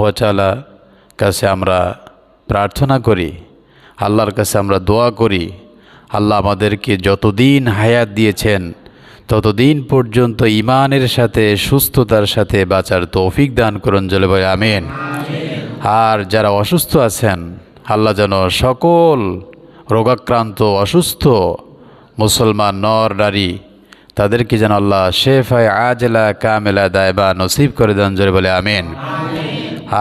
ওয়া তাআলা কাছে আমরা প্রার্থনা করি, আল্লাহর কাছে আমরা দোয়া করি, আল্লাহ আমাদেরকে যতদিন হায়াত দিয়েছেন ততদিন পর্যন্ত ঈমানের সাথে সুস্থতার সাথে বাঁচার তৌফিক দান করুন। জলে বলে আমিন। আর যারা অসুস্থ আছেন, আল্লাহ যেন সকল রোগাক্রান্ত অসুস্থ মুসলমান নর নারী তাদেরকে যেন আল্লাহ শেফায়ে আজলা কামেলা দায়বা নসিব করে দেন। জলে বলে আমিন।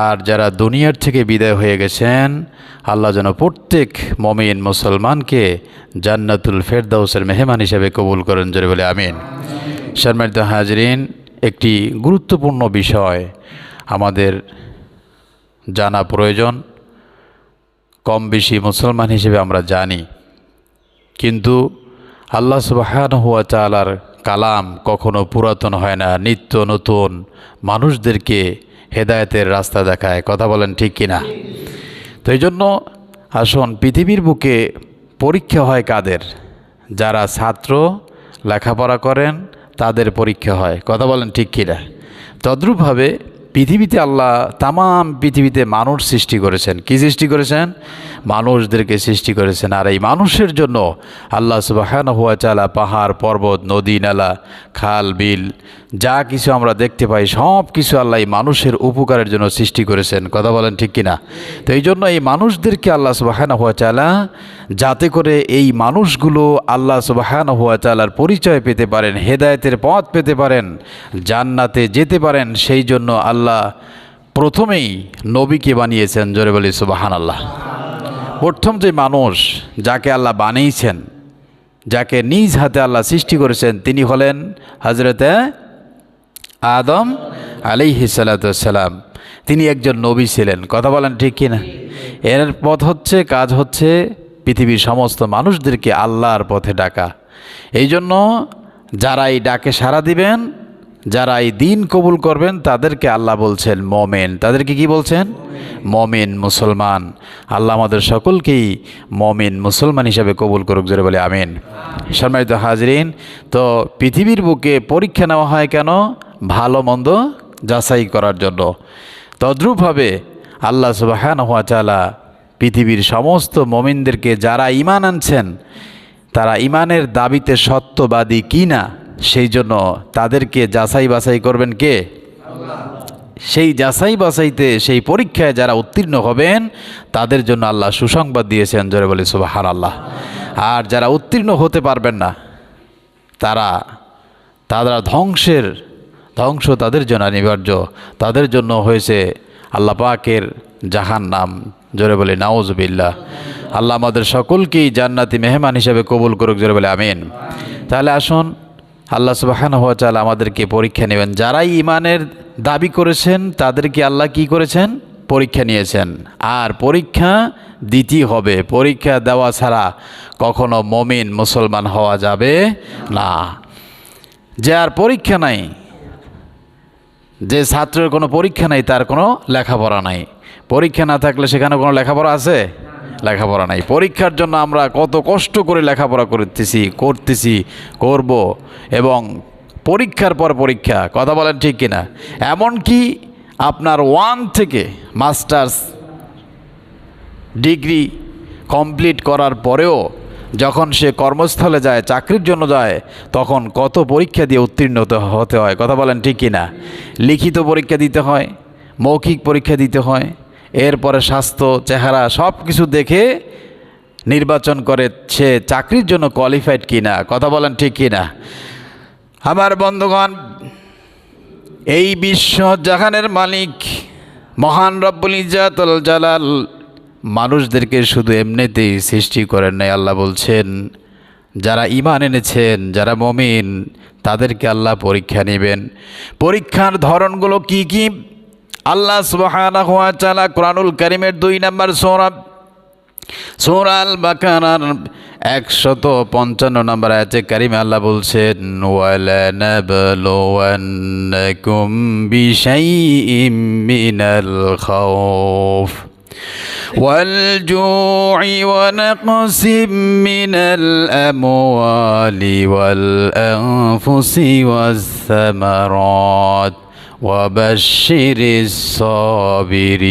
আর যারা দুনিয়ার থেকে বিদায় হয়ে গেছেন, আল্লাহ যেন প্রত্যেক মুমিন মুসলমানকে জান্নাতুল ফেরদাউসের মেহমান হিসেবে কবুল করেন। জোরে বলে আমিন। সম্মানিত হাজরিন, একটি গুরুত্বপূর্ণ বিষয় আমাদের জানা প্রয়োজন। কম বেশি মুসলমান হিসেবে আমরা জানি, কিন্তু আল্লাহ সুবহানাহু ওয়া তাআলার কালাম কখনো পুরাতন হয় না, নিত্য নতুন মানুষদেরকে হেদায়েতের রাস্তা দেখায়। কথা বলেন ঠিক কিনা? তো এই জন্য আসুন, পৃথিবীর বুকে পরীক্ষা হয় কাদের? যারা ছাত্র লেখাপড়া করেন তাদের পরীক্ষা হয়। কথা বলেন ঠিক কিনা? তদ্রূপভাবে পৃথিবীতে আল্লাহ তামাম পৃথিবীতে মানুষ সৃষ্টি করেছেন। কি সৃষ্টি করেছেন? মানুষদেরকে সৃষ্টি করেছেন। আর এই মানুষের জন্য আল্লাহ সুবহানাহু ওয়া তাআলা পাহাড় পর্বত নদী নালা খাল বিল যা কিছু আমরা দেখতে পাই সব কিছু আল্লাহ এই মানুষের উপকারের জন্য সৃষ্টি করেছেন। কথা বলেন ঠিক কিনা? তো এই জন্য এই মানুষদেরকে আল্লাহ সুবহানাহু ওয়া তাআলা যাতে করে এই মানুষগুলো আল্লাহ সুবহানাহু ওয়া তাআলার পরিচয় পেতে পারেন, হেদায়েতের পথ পেতে পারেন, জান্নাতে যেতে পারেন, সেই জন্য আল্লাহ প্রথমেই নবীকে বানিয়েছেন। জোরে বলি সুবহানাল্লাহ। প্রথম যে মানুষ যাকে আল্লাহ বানিয়েছেন, যাকে নিজ হাতে আল্লাহ সৃষ্টি করেছেন, তিনি হলেন হযরতে আদম আলাইহিস সালাতু ওয়াস সালাম। তিনি একজন নবী ছিলেন। কথা বলেন ঠিক কিনা? এর পথ হচ্ছে, কাজ হচ্ছে পৃথিবীর সমস্ত মানুষদেরকে আল্লাহর পথে ডাকা। এই জন্য যারা এই ডাকে সাড়া দিবেন, যারা এই দিন কবুল করবেন, তাদেরকে আল্লাহ বলছেন মুমিন। তাদেরকে কি বলছেন? মুমিন, মুসলমান। আল্লাহ আমাদের সকলকেই মুমিন মুসলমান হিসাবে কবুল করুক। জোরে বলে আমিন। সম্মানিত হাজরিন, তো পৃথিবীর বুকে পরীক্ষা নেওয়া হয় কেন? ভালো মন্দ যাচাই করার জন্য। তদ্রূপভাবে আল্লাহ সুবহানাহু ওয়া তাআলা পৃথিবীর সমস্ত মুমিনদেরকে, যারা ঈমান আনছেন তারা ঈমানের দাবিতে সত্যবাদী কি না, সেই জন্য তাদেরকে যাচাই বাছাই করবেন কে? আল্লাহ। সেই যাচাই বাছাইতে, সেই পরীক্ষায় যারা উত্তীর্ণ হবেন তাদের জন্য আল্লাহ সুসংবাদ দিয়েছেন। জোরে বলে সুবহানাল্লাহ। আর যারা উত্তীর্ণ হতে পারবেন না, তারা ধ্বংস তাদের জন্য অনিবার্য। তাদের জন্য হয়েছে আল্লাহ পাকের জাহান্নাম। জোরে বলে নাউজুবিল্লাহ। আল্লাহ আমাদের সকলকেই জান্নাতি মেহমান হিসেবে কবুল করুক। জোরে বলে আমিন। তাহলে আসুন, আল্লাহ সুবহানাহু ওয়া তাআলা আমাদেরকে পরীক্ষা নেবেন। যারাই ঈমানের দাবি করেছেন তাদেরকে আল্লাহ কি করেছেন? পরীক্ষা নিয়েছেন। আর পরীক্ষা দিতেই হবে। পরীক্ষা দেওয়া ছাড়া কখনো মুমিন মুসলমান হওয়া যাবে না। যার পরীক্ষা নাই, যে ছাত্রের কোনো পরীক্ষা নাই, তার কোনো লেখাপড়া নাই। পরীক্ষা না থাকলে সেখানে কোনো লেখাপড়া আছে? লেখাপড়া নাই। পরীক্ষার জন্য আমরা কত কষ্ট করে লেখাপড়া করব, এবং পরীক্ষার পর পরীক্ষা। কথা বলেন ঠিক কিনা? এমনকি আপনার 1 থেকে মাস্টার্স ডিগ্রি কমপ্লিট করার পরেও যখন সে কর্মস্থলে যায়, চাকরির জন্য যায়, তখন কত পরীক্ষা দিয়ে উত্তীর্ণ হতে হয়। কথা বলেন ঠিক কিনা? লিখিত পরীক্ষা দিতে হয়, মৌখিক পরীক্ষা দিতে হয়, এরপরে স্বাস্থ্য চেহারা সব কিছু দেখে নির্বাচন করে সে চাকরির জন্য কোয়ালিফাইড কিনা। কথা বলেন ঠিক কিনা? আমার বন্ধুগণ, এই বিশ্ব জাহানের মালিক মহান রব্বুল ইজ্জাতুল জালাল মানুষদেরকে শুধু এমনিতেই সৃষ্টি করেন নাই। আল্লাহ বলছেন, যারা ঈমান এনেছেন, যারা মুমিন, তাদেরকে আল্লাহ পরীক্ষা নেবেন। পরীক্ষার ধরনগুলো কি কি? আল্লাহ সুবহানাহু ওয়া তাআলা কুরআনুল কারীমের 2 নম্বর সূরা আল বাকারার 155 নম্বর আয়াতে কারিমে আল্লাহ বলছেন, ওয়ালা নাবলুওয়ান্নাকুম বিশাইইম মিনাল খাউফ والجوع ونقص من الأموال والأنفس والثمرات ওয়াবাশশিরিস সাবিরিন।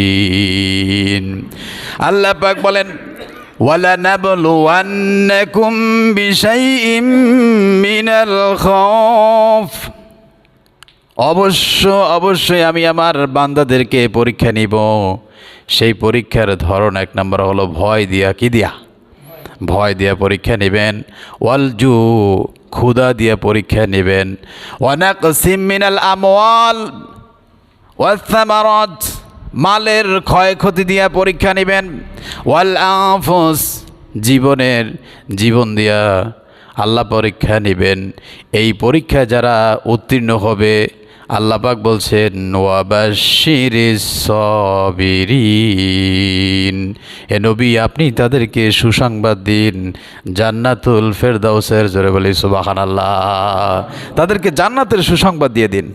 আল্লাহ পাক বলেন ওয়ালানাবলুওয়ান্নাকুম বিশাইইম মিনাল খাউফ, অবশ্যই আমি আমার বান্দাদেরকে পরীক্ষা নিব। সেই পরীক্ষার ধরন এক নম্বর হলো ভয় দিয়া। কি দিয়া? ভয় দিয়া পরীক্ষা নেবেন। ওয়ালজু, ক্ষুধা দিয়া পরীক্ষা নেবেন। ওয়ানাকসিম মিনাল আমওয়াল ওয়াস-সামারাত, মালের ক্ষয়ক্ষতি দিয়া পরীক্ষা নেবেন। ওয়াল আনফুস, জীবন দিয়া আল্লাহ পরীক্ষা নেবেন। এই পরীক্ষা যারা উত্তীর্ণ হবে, আল্লাহ পাক বলছেন ওয়াবাশশিরিস সাবিরিন, এ নবী আপনি তাদেরকে সুসংবাদ দিন জান্নাতুল ফেরদাউসের। জোরে বলি সুবহানাল্লাহ। তাদেরকে জান্নাতের সুসংবাদ দিয়ে দিন।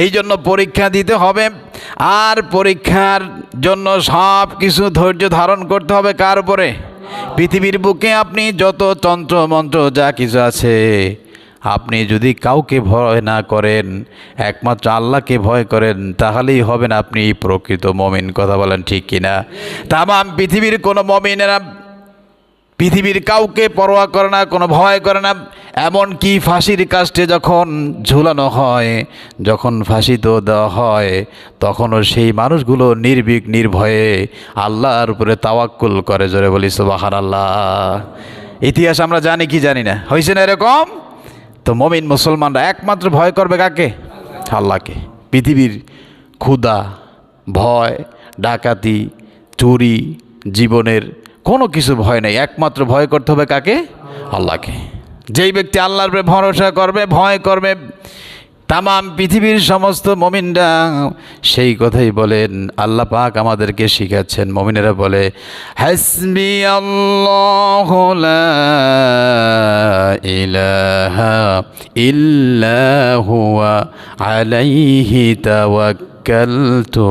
এই জন্য পরীক্ষা দিতে হবে, আর পরীক্ষার জন্য সব কিছু ধৈর্য ধারণ করতে হবে। কার উপরে? পৃথিবীর বুকে আপনি যত তন্ত্র মন্ত্র যা কিছু আছে, আপনি যদি কাউকে ভয় না করেন, একমাত্র আল্লাহকে ভয় করেন, তাহলেই হবেন আপনি প্রকৃত মুমিন। কথা বলেন ঠিক কিনা? তামাম পৃথিবীর কোনো মুমিনেরা পৃথিবীর কাউকে পরোয়া করে না, কোনো ভয় করে না। এমনকি ফাঁসির কাস্টে যখন ঝুলানো হয়, যখন ফাঁসি তো দেওয়া হয়, তখনও সেই মানুষগুলো নির্ভীক নির্ভয়ে আল্লাহর উপরে তাওয়াক্কুল করে। জোরে বলি সুবহানাল্লাহ। ইতিহাস আমরা জানি কি জানি না, হয়েছে না এরকম? তো মুমিন মুসলমানরা একমাত্র ভয় করবে কাকে? আল্লাহকে। পৃথিবীর ক্ষুধা, ভয়, ডাকাতি, চুরি, জীবনের কোনো কিছু ভয় নেই, একমাত্র ভয় করতে হবে কাকে? আল্লাহকে। যেই ব্যক্তি আল্লাহর উপরে ভরসা করবে, ভয় করবে, তামাম পৃথিবীর সমস্ত মুমিনরা সেই কথাই বলেন। আল্লাহ পাক আমাদেরকে শিখাচ্ছেন, মুমিনেরা বলে হাসবি আল্লাহু লা ইলাহা ইল্লা হুয়া আলাইহি তাওয়াক্কালতু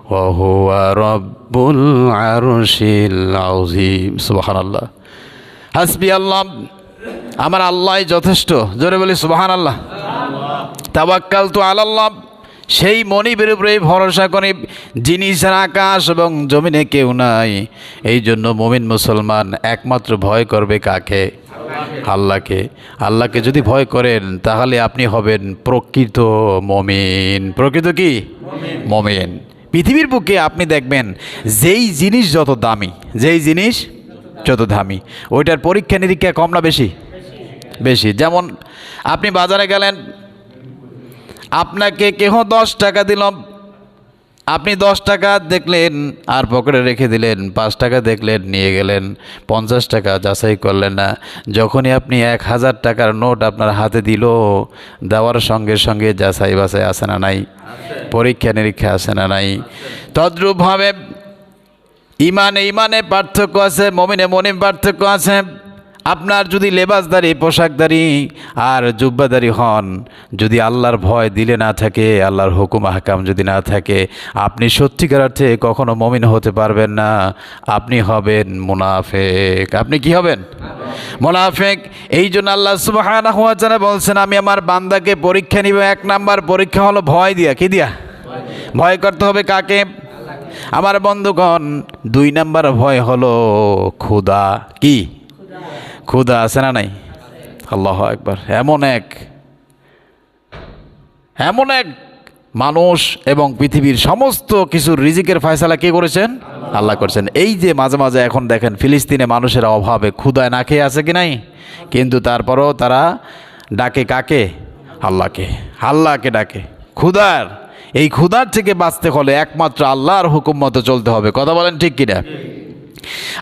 ওয়া হুয়া রাব্বুল আরশিল আযীম। সুবহানাল্লাহ। হাসবি আল্লাহ, আমার আল্লাহই যথেষ্ট। জোরে বলি সুবহানাল্লাহ। তাওয়াক্কালতু আলাল্লাহ, সেই মনিবের উপরে ভরসা করে, যিনি ছাড়া আকাশ এবং জমিনে কেউ নাই। এই জন্য মুমিন মুসলমান একমাত্র ভয় করবে কাকে? আল্লাহকে। আল্লাহকে যদি ভয় করেন, তাহলে আপনি হবেন প্রকৃত মুমিন। প্রকৃত কি? মুমিন। পৃথিবীর বুকে আপনি দেখবেন যেই জিনিস যত দামি, যেই জিনিস যত দামি, ওইটার পরীক্ষা নিরীক্ষা কম না বেশি? বেশি। যেমন আপনি বাজারে গেলেন, আপনাকে কেহ 10 টাকা দিল, আপনি 10 টাকা দেখলেন আর পকেটে রেখে দিলেন, 5 টাকা দেখলেন নিয়ে গেলেন, 50 টাকা যাচাই করলেন না। যখনই আপনি 1000 টাকার নোট আপনার হাতে দিল, দেওয়ার সঙ্গে সঙ্গে যাচাই বাছাই আছে না নাই? পরীক্ষা নিরীক্ষা আছে না নাই? তদ্রূপভাবে ইমানে পার্থক্য আছে, মুমিনে পার্থক্য আছে। আপনার যদি লেবাসদারি, পোশাকদারি আর জুব্বাদারি হন, যদি আল্লাহর ভয় দিলে না থাকে, আল্লাহর হুকুম আহকাম যদি না থাকে, আপনি সত্যিকার অর্থে কখনো মুমিন হতে পারবেন না। আপনি হবেন মুনাফিক। আপনি কি হবেন? মুনাফিক। এই জন্য আল্লাহ সুবহানাহু ওয়া তাআলা বলছেন, আমি আমার বান্দাকে পরীক্ষা নিব। 1 নাম্বার পরীক্ষা হলো ভয় দিয়া। কি দিয়া? ভয় করতে হবে কাকে? আমার বন্ধুগণ, 2 নাম্বার ভয় হলো ক্ষুধা। কি? ক্ষুধা আছে না নাই? আল্লাহু আকবার। এমন এক মানুষ এবং পৃথিবীর সমস্ত কিছুর রিজিকের ফয়সালা কে করেছেন? আল্লাহ করেছেন। এই যে মাঝে মাঝে এখন দেখেন ফিলিস্তিনে মানুষের অভাবে ক্ষুধায় না খেয়ে আছে কি নাই, কিন্তু তারপরও তারা ডাকে কাকে? আল্লাহকে। আল্লাহকে ডাকে। এই ক্ষুধার থেকে বাঁচতে হলে একমাত্র আল্লাহর হুকুম মতো চলতে হবে। কথা বলেন ঠিক কিনা?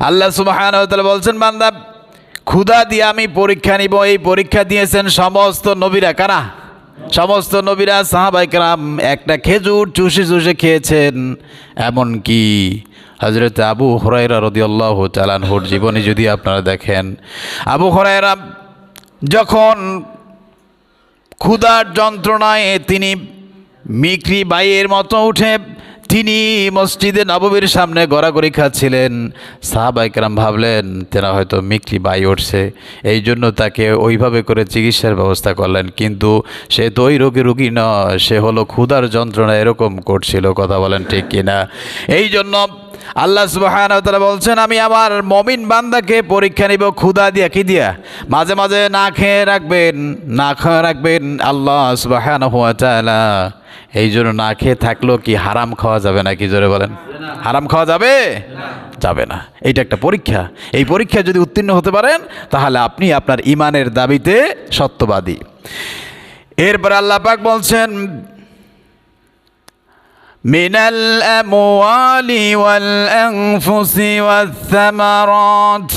আল্লাহ সুবহানাহু ওয়া তাআলা বলছেন, বান্দা ক্ষুধা দিয়ে আমি পরীক্ষা নিব। এই পরীক্ষা দিয়েছেন সমস্ত নবীরা। কারা? সমস্ত নবীরা। সাহাবায়ে কেরাম একটা খেজুর চুষে খেয়েছেন। এমনকি হযরত আবু হুরায়রা রাদিয়াল্লাহু তাআলা আনহুর জীবনী যদি আপনারা দেখেন, আবু হুরায়রা যখন ক্ষুধার যন্ত্রণায় তিনি মিকরি বাইয়ের মতো উঠে তিনি মসজিদে নববীর সামনে গড়াগড়ি খাচ্ছিলেন। সাহাবায়ে কেরাম ভাবলেন তেরা হয়তো মিকরি বাই উঠছে, এই জন্য তাকে ওইভাবে করে চিকিৎসার ব্যবস্থা করলেন। কিন্তু সে তো ওই রোগী নয়, সে হলো ক্ষুধার যন্ত্রণা এরকম করছিল। কথা বলেন ঠিক কিনা? এই জন্য আল্লাহ সুবহানাহু ওয়া তাআলা বলছেন, আমি আমার মুমিন বান্দাকে পরীক্ষা নিব ক্ষুধা দিয়া। কি দিয়া? মাঝে মাঝে না খেয়ে রাখবেন আল্লাহ সুবহানাহু ওয়া তাআলা। এই জন্য না খেয়ে থাকলেও কি হারাম খাওয়া যাবে না? কি জোরে বলেন, হারাম খাওয়া যাবে? যাবে না। এইটা একটা পরীক্ষা। এই পরীক্ষা যদি উত্তীর্ণ হতে পারেন তাহলে আপনি আপনার ইমানের দাবিতে সত্যবাদী। এরপর আল্লাহ পাক বলছেন, মিনাল আমওয়ালি ওয়াল আনফুসি ওয়াস সামারাত।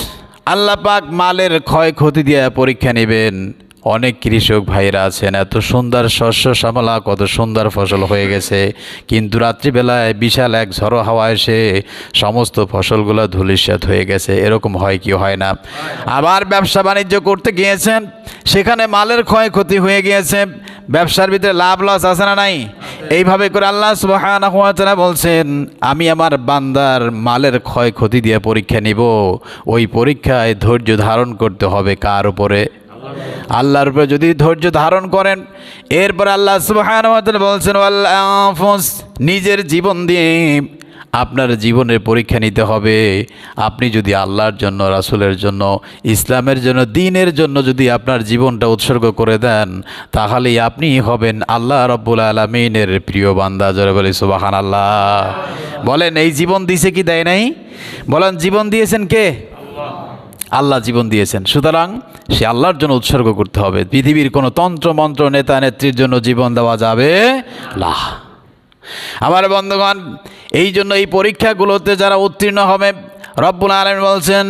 আল্লাহ পাক মালের ক্ষয়ক্ষতি দিয়ে পরীক্ষা নেবেন। অনেক কৃষক ভাইরা আছেন, এত সুন্দর শস্য শ্যামলা, কত সুন্দর ফসল হয়ে গেছে, কিন্তু রাত্রিবেলায় বিশাল এক ঝড়ো হাওয়া এসে সমস্ত ফসলগুলো ধূলিসাৎ হয়ে গেছে। এরকম হয় কি হয় না? আবার ব্যবসা বাণিজ্য করতে গিয়েছেন, সেখানে মালের ক্ষয়ক্ষতি হয়ে গিয়েছে, ব্যবসার ভিতরে লাভ লস আছে না নাই? এইভাবে করে আল্লাহ সুবহানাহু ওয়া তাআলা বলছেন, আমি আমার বান্দার মালের ক্ষয়ক্ষতি দিয়ে পরীক্ষা নিব। ওই পরীক্ষায় ধৈর্য ধারণ করতে হবে কার উপরে? আল্লাহর উপরে। যদি ধৈর্য ধারণ করেন, এরপর আল্লাহ সুবহানাহু ওয়া তাআলা বলছেন ওয়াল আনফুস, নিজের জীবন দিয়ে আপনার জীবনের পরীক্ষা নিতে হবে। আপনি যদি আল্লাহর জন্য, রাসূলের জন্য, ইসলামের জন্য, দ্বীনের জন্য যদি আপনার জীবনটা উৎসর্গ করে দেন, তাহলেই আপনি হবেন আল্লাহ রাব্বুল আলামিনের প্রিয় বান্দা। জোরে বলি সুবহানাল্লাহ। বলেন, এই জীবন দিয়েছে কি দেয় নাই? বলেন, জীবন দিয়েছেন কে? আল্লাহ জীবন দিয়েছেন। সুতরাং সে আল্লাহর জন্য উৎসর্গ করতে হবে। পৃথিবীর কোনো তন্ত্র মন্ত্র, নেতা নেত্রীর জন্য জীবন দেওয়া যাবে না। আমার বন্ধুগণ, এই জন্য এই পরীক্ষাগুলোতে যারা উত্তীর্ণ হবে, রব্বুল আলামিন বলছেন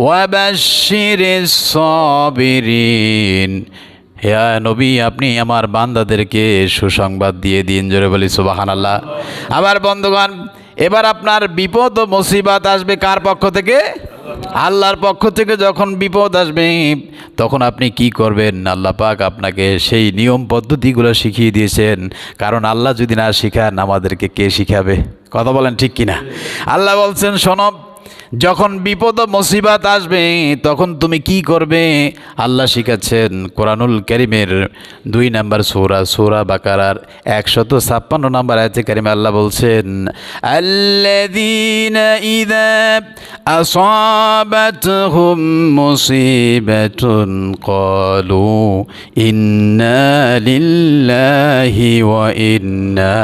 ওয়াবাশশিরিস সাবিরিন। হে নবী, আপনি আমার বান্দাদেরকে সুসংবাদ দিয়ে দিন। জোরে বলি সুবহানাল্লাহ। আমার বন্ধুগণ, এবার আপনার বিপদ ও মুসিবত আসবে কার পক্ষ থেকে? আল্লাহর পক্ষ থেকে। যখন বিপদ আসবে তখন আপনি কি করবেন? আল্লাহ পাক আপনাকে সেই নিয়ম পদ্ধতিগুলো শিখিয়ে দিয়েছেন। কারণ আল্লাহ যদি না শিখান, আমাদেরকে কে শিখাবে? কথা বলেন ঠিক কিনা? আল্লাহ বলছেন, শোনো, যখন বিপদ ও মুসিবত আসবে তখন তুমি কি করবে? আল্লাহ শিখাচ্ছেন কোরআনুল কারীমের 2 নম্বর সূরা বাকারার 156 নম্বর আয়াতে কারিমে আল্লাহ বলছেন, আল্লাযীনা ইযা আসাবাতহুম মুসিবাতুন ক্বালু ইন্না লিল্লাহি ওয়া ইন্না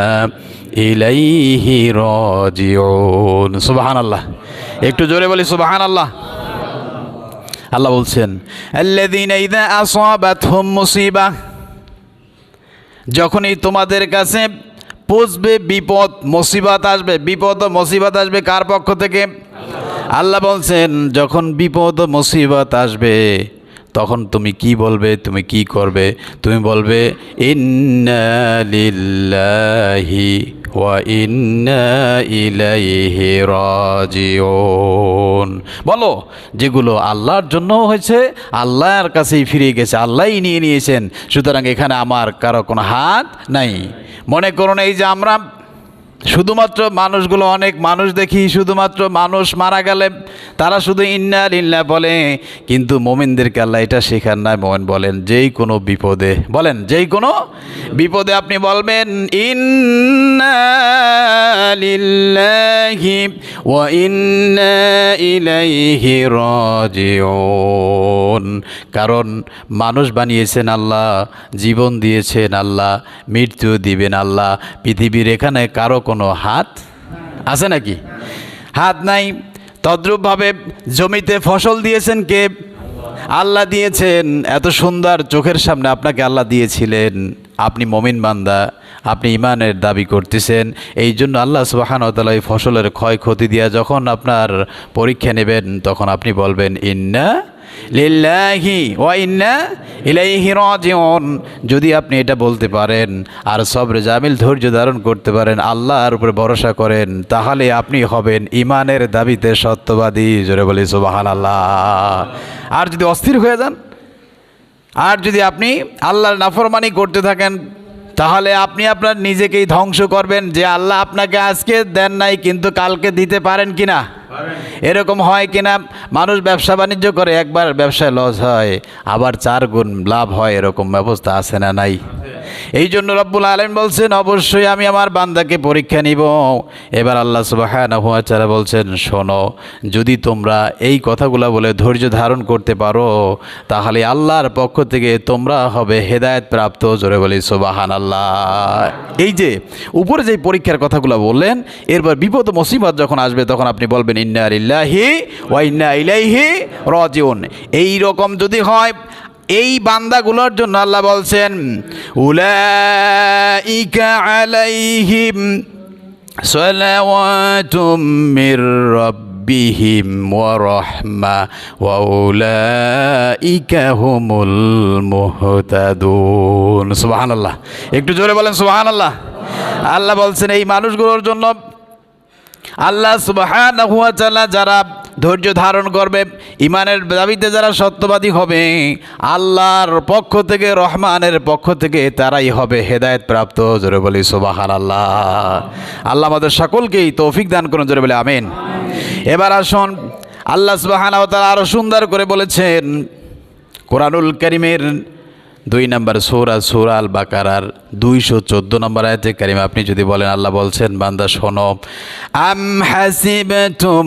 ইলাইহি রাজিউন। সুবহানাল্লাহ। একটু জোরে বলি সুবহানাল্লাহ। আল্লাহ বলছেন, আল্লাযীনা ইযা আসাবাতহুম মুসিবাহ, যখনই তোমাদের কাছে পৌঁছবে বিপদ মুসিবত আসবে। বিপদ ও মুসিবত আসবে কার পক্ষ থেকে? আল্লাহ বলছেন, যখন বিপদ ও মুসিবত আসবে তখন তুমি কি বলবে? তুমি কি করবে? তুমি বলবে ইন্না লিল্লাহি ওয়া ইন্না ইলাইহি রাজিউন। বলো, যেগুলো আল্লাহর জন্য হয়েছে আল্লাহর কাছেই ফিরে গেছে, আল্লাহই নিয়ে নিয়েছেন। সুতরাং এখানে আমার কারো কোনো হাত নাই। মনে করুন, এই যে আমরা শুধুমাত্র মানুষগুলো, অনেক মানুষ দেখি শুধুমাত্র মানুষ মারা গেলে তারা শুধু ইন্না লিল্লাহ বলে, কিন্তু মুমিনদেরকে আল্লাহ এটা শেখান না। মুমিন বলেন যেই কোনো বিপদে, বলেন যেই কোনো বিপদে আপনি বলবেন ইন্না লিল্লাহি ওয়া ইন্না ইলাইহি রাজিউন। কারণ মানুষ বানিয়েছেন আল্লাহ, জীবন দিয়েছেন আল্লাহ, মৃত্যু দিবেন আল্লাহ। পৃথিবীর এখানে কারো কোনো হাত আছে নাকি? হাত নাই। তদ্রূপভাবে জমিতে ফসল দিয়েছেন কে? আল্লাহ দিয়েছেন। এত সুন্দর চোখের সামনে আপনাকে আল্লাহ দিয়েছিলেন। আপনি মুমিন বান্দা, আপনি ইমানের দাবি করতেছেন। এই জন্য আল্লাহ সুবহানাহু ওয়া তাআলা এই ফসলের ক্ষয়ক্ষতি দিয়া যখন আপনার পরীক্ষা নেবেন, তখন আপনি বলবেন ইন্না লিল্লাহি ওয়া ইন্না ইলাইহি রাজিউন। যদি আপনি এটা বলতে পারেন আর সবরে জামিল ধৈর্য ধারণ করতে পারেন, আল্লাহর উপরে ভরসা করেন, তাহলে আপনি হবেন ইমানের দাবিতে সত্যবাদী। জোরে বলি সুবহানাল্লাহ। আর যদি অস্থির হয়ে যান, আর যদি আপনি আল্লাহর নাফরমানি করতে থাকেন, তাহলে আপনি আপনার নিজেকেই ধ্বংস করবেন যে আল্লাহ আপনাকে আজকে দেন নাই কিন্তু কালকে দিতে পারেন কিনা। এরকম হয় কিনা, মানুষ ব্যবসা বাণিজ্য করে, একবার ব্যবসায় লস হয় আবার 4 গুণ লাভ হয়, এরকম ব্যবস্থা আছে না নাই? এই জন্য রব্বুল আলামিন বলছেন অবশ্যই আমি আমার বান্দাকে পরীক্ষা নিব। এবার আল্লাহ সুবহানাহু ওয়া তাআলা বলছেন শোনো, যদি তোমরা এই কথাগুলো বলে ধৈর্য ধারণ করতে পারো তাহলে আল্লাহর পক্ষ থেকে তোমরা হবে হেদায়েত প্রাপ্ত। জোরে বলি সুবহানাল্লাহ। এই যে উপরে যে পরীক্ষার কথাগুলো বললেন, এরপর বিপদ মুসিবত যখন আসবে তখন আপনি বলবেন ইন্না লিল্লাহি ওয়া ইন্না ইলাইহি রাজিউন। এই রকম যদি হয়, এই বান্দাগুলোর জন্য আল্লাহ বলছেন উলাইকা আলাইহিম সালাওয়াতুম মির রাব্বিহিম ওয়া রাহমা ওয়া উলাইকা হুমুল মুহতাদুন। সুবহানাল্লাহ, একটু জোরে বলেন সুবহানাল্লাহ। আল্লাহ বলছেন এই মানুষগুলোর জন্য আল্লাহ সুবহানাহু ওয়া তাআলা যারা ধৈর্য ধারণ করবে, ইমানের দাবিতে যারা সত্যবাদী হবে, আল্লাহর পক্ষ থেকে, রহমানের পক্ষ থেকে তারাই হবে হেদায়েত প্রাপ্ত। জোরে বলি সুবহানাল্লাহ। আল্লাহ আমাদের সকলকেই তৌফিক দান করুন। জোরে বলি আমিন। এবার আসুন, আল্লাহ সুবহানাহু ওয়া তাআলা আরো সুন্দর করে বলেছেন কোরআনুল কারীমের 2 নম্বর সূরা, সূরা আল বাকারার 214 নম্বর আয়াতে কারিমা আপনি যদি বলেন, আল্লাহ বলছেন বান্দা শোনো, আম হাসিবতুম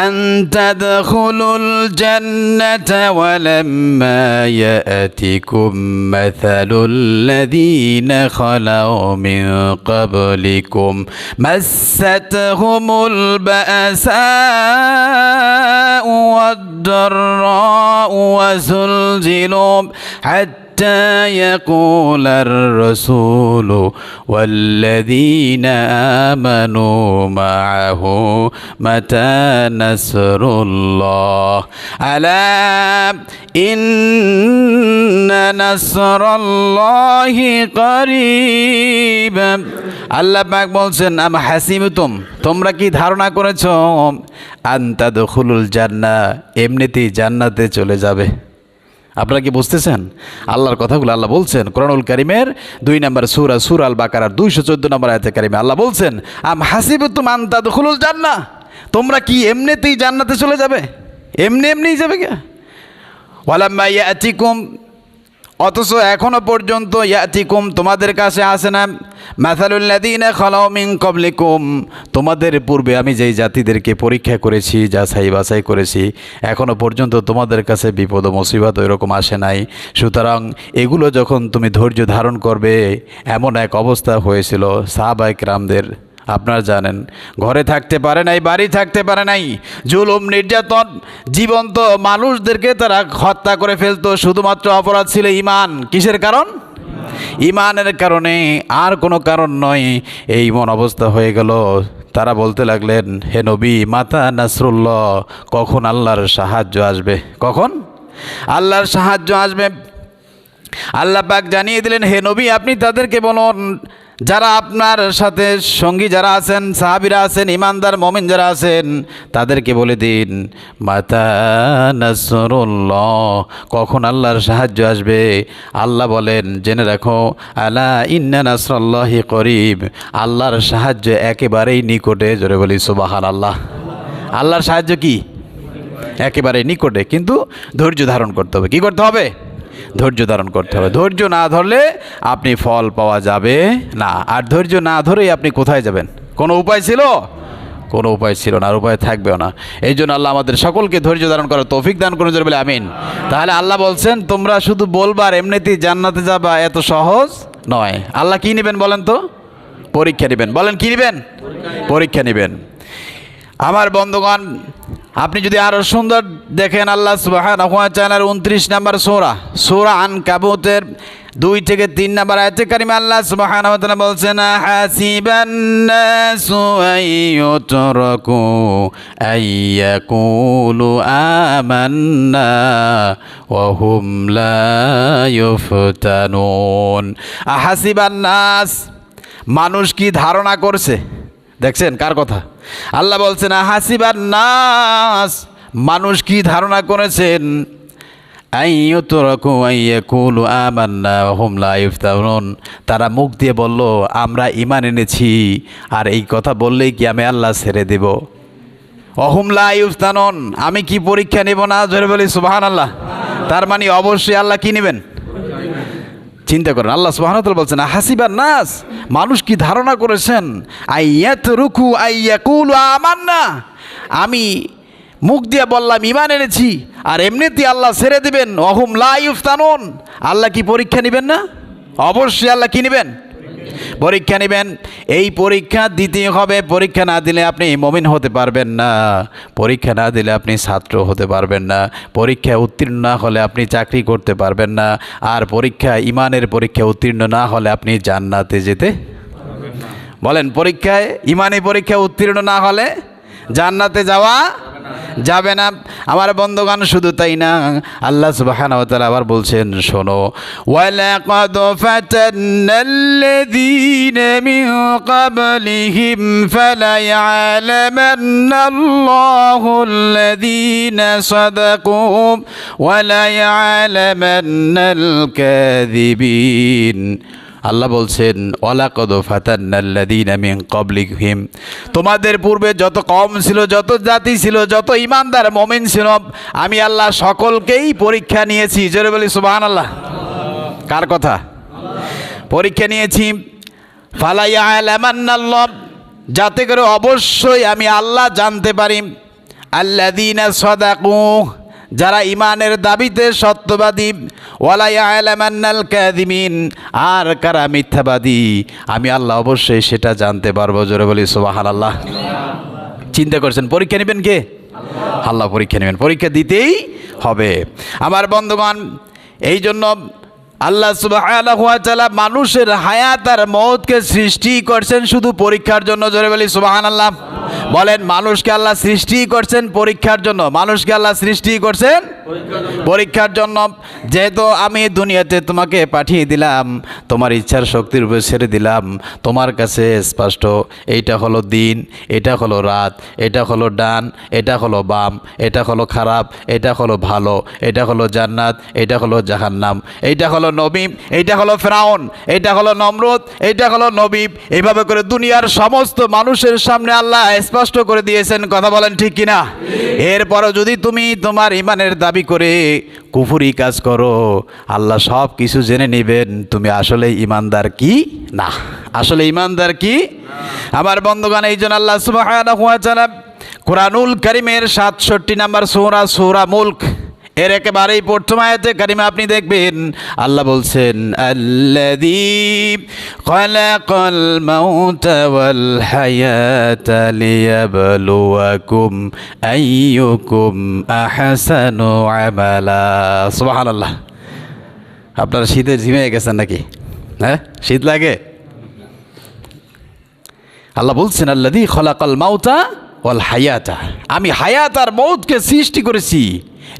আন তাদখুলুল জান্নাতা ওয়া লাম্মা ইয়াতিকুম মাসালুল লাযীনা খালাউ মিন ক্বাবলিকুম মাসাতহুমুল বাসাউ ওয়াদ-দাররাউ ওয়া যুলজিলু حتى يقول الرسول والذين آمنوا معه متى نصر الله ألا إن نصر الله قريب। আল্লাহ পাক বলছেন আম হাসিবতুম, তোমরা কি ধারণা করেছো আন তাদখুলুল জান্নাহ, এমনিতেই জান্নাতে চলে যাবে। আপনারা কি বুঝতেছেন আল্লাহর কথাগুলো? আল্লাহ বলছেন কোরআনুল কারীমের 2 নম্বর সূরা, সূরা আল বাকারার 214 নম্বর আয়াতে কারিমে আল্লাহ বলছেন আম হাসিবতুম আন তাদখুলুল জান্নাহ, তোমরা কি এমনিতেই জান্নাতে চলে যাবে? এমনিই যাবে কে? ওয়ালাম্মা ইয়াতিকুম, অথচ এখনো পর্যন্ত ইয়াতিকুম তোমাদের কাছে আসে না মাসালুল লাযীনা খালাউ মিন ক্বাবলিকুম, তোমাদের পূর্বে আমি যেই জাতিদেরকে পরীক্ষা করেছি, যাচাই বাছাই করেছি, এখনো পর্যন্ত তোমাদের কাছে বিপদ ও মুসিবত ওইরকম আসে নাই। সুতরাং এগুলো যখন তুমি ধৈর্য ধারণ করবে, এমন এক অবস্থা হয়েছিল সাহাবায়ে কেরামদের, আপনারা জানেন ঘরে থাকতে পারে নাই, বাড়ি থাকতে পারে নাই, জুলুম নির্যাতন, জীবন্ত মানুষদেরকে তারা হত্যা করে ফেলতো। শুধুমাত্র অপরাধ ছিল ঈমান। কিসের কারণ? ঈমানের কারণে, আর কোনো কারণ নয়। এই মন অবস্থা হয়ে গেল। তারা বলতে লাগলেন হে নবী মাতা নাসরুল্লাহ, কখন আল্লাহর সাহায্য আসবে? কখন আল্লাহর সাহায্য আসবে? আল্লাহ পাক জানিয়ে দিলেন হে নবী আপনি তাদেরকে বলুন, যারা আপনার সাথে সঙ্গী যারা আছেন, সাহাবীরা আছেন, ইমানদার মুমিন যারা আছেন, তাদেরকে বলে দিন মাতা নাসরুল্লাহ, কখন আল্লাহর সাহায্য আসবে। আল্লাহ বলেন জেনে রাখো আলা ইন্না নাসরাল্লাহি করিব, আল্লাহর সাহায্য একেবারেই নিকটে। জোরে বলি সুবহানাল্লাহ। আল্লাহর সাহায্য কি? একেবারেই নিকটে, কিন্তু ধৈর্য ধারণ করতে হবে। কি করতে হবে? ধৈর্য ধারণ করতে হবে। ধৈর্য না ধরলে আপনি ফল পাওয়া যাবে না। আর ধৈর্য না ধরেই আপনি কোথায় যাবেন? কোনো উপায় ছিল? কোনো উপায় ছিল না, আর উপায় থাকবেও না। এই জন্য আল্লাহ আমাদের সকলকে ধৈর্য ধারণ করার তৌফিক দান করুন। জোরে বলে আমিন। তাহলে আল্লাহ বলছেন তোমরা শুধু বলবার এমনিতেই জান্নাতে যাবা, এত সহজ নয়। আল্লাহ কি নেবেন বলেন তো? পরীক্ষা নেবেন। বলেন কি নেবেন? পরীক্ষা নেবেন। আমার বন্ধুগণ, আপনি যদি আরো সুন্দর দেখেন আল্লাহ সুবহানাহু ওয়া তাআলার 29 নম্বর সূরা, সূরা আনকাবুতের 2 থেকে 3 নম্বর আয়াতে কারিমা আল্লাহ সুবহানাহু ওয়া তাআলা বলছেন হাসিবান নাসু আইয়ুতরাকু আইয়াকুলু আমান্না ওয়া হুম লা ইউফতানুন। হাসিবান নাস, মানুষ কি ধারণা করছে? দেখছেন কার কথা? আল্লাহ বলছেন হাসিবান নাস, মানুষ কি ধারণা করেছেন আইয়ুতরাকু আইয়াকুলু আমান্না ওয়া হুম লা ইফতানুন, তারা মুখ দিয়ে বলল আমরা ঈমান এনেছি, আর এই কথা বললেই কি আমি আল্লাহ ছেড়ে দেব? অহুম লা ইফতানুন, আমি কি পরীক্ষা নেব না? জোরে বলি সুবহানাল্লাহ। তার মানে অবশ্যই আল্লাহ কি নেবেন? চিন্তা করেন, আল্লাহ সুবহানাহু ওয়া তাআলা বলছেন হাসিবান নাস, মানুষ কি ধারণা করেছেন আইয়াতরুকু আইয়াকুলু আমান্না, আমি মুখ দিয়ে বললাম ঈমান এনেছি আর এমনিতেই আল্লাহ ছেড়ে দিবেন? অহুম লা ইফতানুন, আল্লাহ কি পরীক্ষা নেবেন না? অবশ্যই আল্লাহ কি নেবেন? পরীক্ষা নেবেন। এই পরীক্ষা দিতে হবে, পরীক্ষা না দিলে আপনি মুমিন হতে পারবেন না, পরীক্ষা না দিলে আপনি ছাত্র হতে পারবেন না, পরীক্ষায় উত্তীর্ণ না হলে আপনি চাকরি করতে পারবেন না, আর পরীক্ষা ঈমানের পরীক্ষা উত্তীর্ণ না হলে আপনি জান্নাতে যেতে বলেন, পরীক্ষায় ঈমানি পরীক্ষা উত্তীর্ণ না হলে জান্নাতে যাওয়া যাবে না। আমার বন্ধুগণ, শুধু তাই না, আল্লাহ সুবহানাহু ওয়া তাআলা আবার বলছেন, শোনো, ওয়ালাকাদ ফাতান্নাল্লাযীনা মিন ক্বাবলিহিম ফালায়ালামান্নাল্লাহুল্লাযীনা সাদাকু ওয়ালায়ালামান্নাল কাযিবিন। আল্লাহ বলছেন ওয়ালাকাদ ফাতান্নাল্লাযীনা মিন ক্বাবলিহিম, তোমাদের পূর্বে যত কওম ছিল, যত জাতি ছিল, যত ঈমানদার মুমিন ছিল, আমি আল্লাহ সকলকেই পরীক্ষা নিয়েছি। জোরে বলি সুবহানাল্লাহ। কার কথা? পরীক্ষা নিয়েছি। ফালা ইয়ালামান্নাল্লাহ, যাতে করে অবশ্যই আমি আল্লাহ জানতে পারি, আল্লাযীনা সাদাকু, যারা ঈমানের দাবিতে সত্যবাদী, ওয়ালা ইয়ালামান্নাল কাযিবিন, আর কারা মিথ্যাবাদী, আমি আল্লাহ অবশ্যই সেটা জানতে পারবো। জোরে বলি সুবহানাল্লাহ। চিন্তা করছেন, পরীক্ষা নেবেন কে? আল্লাহ পরীক্ষা নেবেন, পরীক্ষা দিতেই হবে। আমার বন্ধুগণ, এই জন্য আল্লাহ সুবহানাহু ওয়া তাআলা মানুষের হায়াত আর মওতকে সৃষ্টি করছেন শুধু পরীক্ষার জন্য। জোরে বলি সুবহানাল্লাহ। বলেন, মানুষকে আল্লাহ সৃষ্টি করছেন পরীক্ষার জন্য। মানুষকে আল্লাহ সৃষ্টি করছেন পরীক্ষার জন্য। যেহেতু আমি দুনিয়াতে তোমাকে পাঠিয়ে দিলাম, তোমার ইচ্ছার শক্তির উপর ছেড়ে দিলাম, তোমার কাছে স্পষ্ট এইটা হলো দিন, এটা হলো রাত, এটা হলো ডান, এটা হলো বাম, এটা হলো খারাপ, এটা হলো ভালো, এটা হলো জান্নাত, এটা হলো জাহান্নাম, এইটা হলো নবী, এইটা হলো ফেরাউন, এটা হলো নমরুদ, এইটা হলো নবী। এইভাবে করে দুনিয়ার সমস্ত মানুষের সামনে আল্লাহ স্পষ্ট করে দিয়েছেন। কথা বলেন ঠিক কিনা? এরপরও যদি তুমি তোমার ঈমানের দাবি করে কুফরি কাজ করো, আল্লাহ সব কিছু জেনে নেবেন তুমি আসলে ঈমানদার কি না, আসলে ঈমানদার কি। আমার বন্ধুগণ, এই জন্য আল্লাহ সুবহানাহু ওয়া তাআলা কুরআনুল কারীমের ৬৭ নম্বর সূরা, সূরা মুলক, এর একেবারেই প্রথম আয়াতে কারিমা আপনি দেখবেন আল্লাহ বলছেন, আল্লাযী খালাকাল মাউতা ওয়াল হায়াতা লিয়াবলুয়াকুম আইয়ুকুম আহসানু আমালা। সুবহানাল্লাহ। আপনারা শীতে ঝিমিয়ে গেছেন নাকি? হ্যাঁ, শীত লাগে? আল্লাহ বলছেন, আল্লাযী খালাকাল মাউতা ওয়াল হায়াতা, আমি হায়াত আর মওতকে সৃষ্টি করেছি,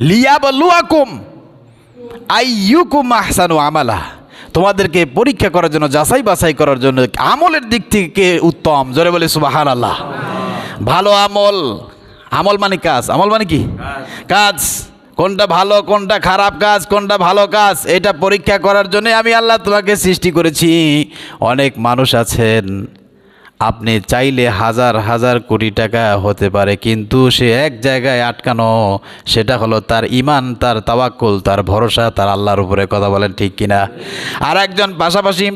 লিয়াবলুয়াকুম আইয়ুকুম আহসানু আমালা, তোমাদেরকে পরীক্ষা করার জন্য, যাচাই বাছাই করার জন্য, আমলের দিক থেকে উত্তম। জোরে বলে সুবহানাল্লাহ। ভালো আমল, আমল মানে কাজ, আমল মানে কি? কাজ। কোনটা ভালো, কোনটা খারাপ কাজ, কোনটা ভালো কাজ, এটা পরীক্ষা করার জন্য আমি আল্লাহ তোমাকে সৃষ্টি করেছি। অনেক মানুষ আছেন, আপনি চাইলে হাজার হাজার কোটি টাকা হতে পারে, কিন্তু সে এক জায়গায় আটকানো, সেটা হলো তার ঈমান, তার তাওয়াক্কুল, তার ভরসা, তার আল্লাহর উপরে। কথা বলেন ঠিক কিনা? আর একজন পাশাপাশি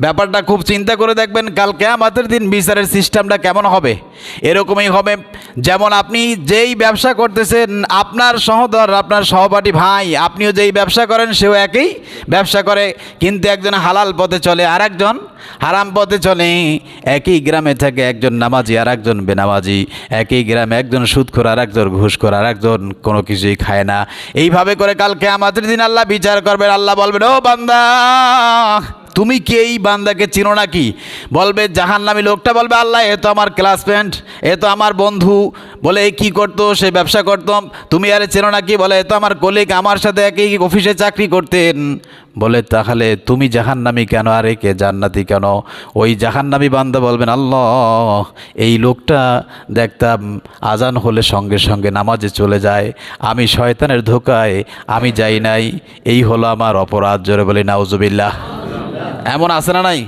ব্যাপারটা খুব চিন্তা করে দেখবেন, কাল কিয়ামতের দিন বিচারের সিস্টেমটা কেমন হবে। এরকমই হবে, যেমন আপনি যেই ব্যবসা করতেছেন, আপনার সহোদর, আপনার সহপাঠী ভাই, আপনিও যেই ব্যবসা করেন সেও একই ব্যবসা করে, কিন্তু একজন হালাল পথে চলে আর একজন হারাম পথে চলে। একই গ্রামে থাকে একজন নামাজি আর একজন বেনামাজি, একই গ্রামে একজন সুদখোর আর একজন ঘুষখোর আর একজন কোনো কিছুই খায় না। এইভাবে করে কাল কিয়ামতের দিন আল্লাহ বিচার করবেন। আল্লাহ বলবেন, ও বান্দা, তুমি কি এই বান্দাকে চিনো নাকি? বলবে জাহান্নামী লোকটা বলবে আল্লাহ এ তো আমার ক্লাসমেট, এ তো আমার বন্ধু। বলে এ কী করতো? সে ব্যবসা করতাম। তুমি আরে চেনো নাকি? বলে এ তো আমার কলিগ, আমার সাথে একই অফিসে চাকরি করতেন। বলে তাহলে তুমি জাহান্নামী কেন আর একে জান্নাতি কেন? ওই জাহান্নামী বান্দা বলবেন আল্লাহ এই লোকটা দেখতাম আজান হলে সঙ্গে সঙ্গে নামাজে চলে যায়, আমি শয়তানের ধোকায় আমি যাই নাই, এই হলো আমার অপরাধ। জোরে বলি নাউজুবিল্লাহ। এমন আছে না নাই?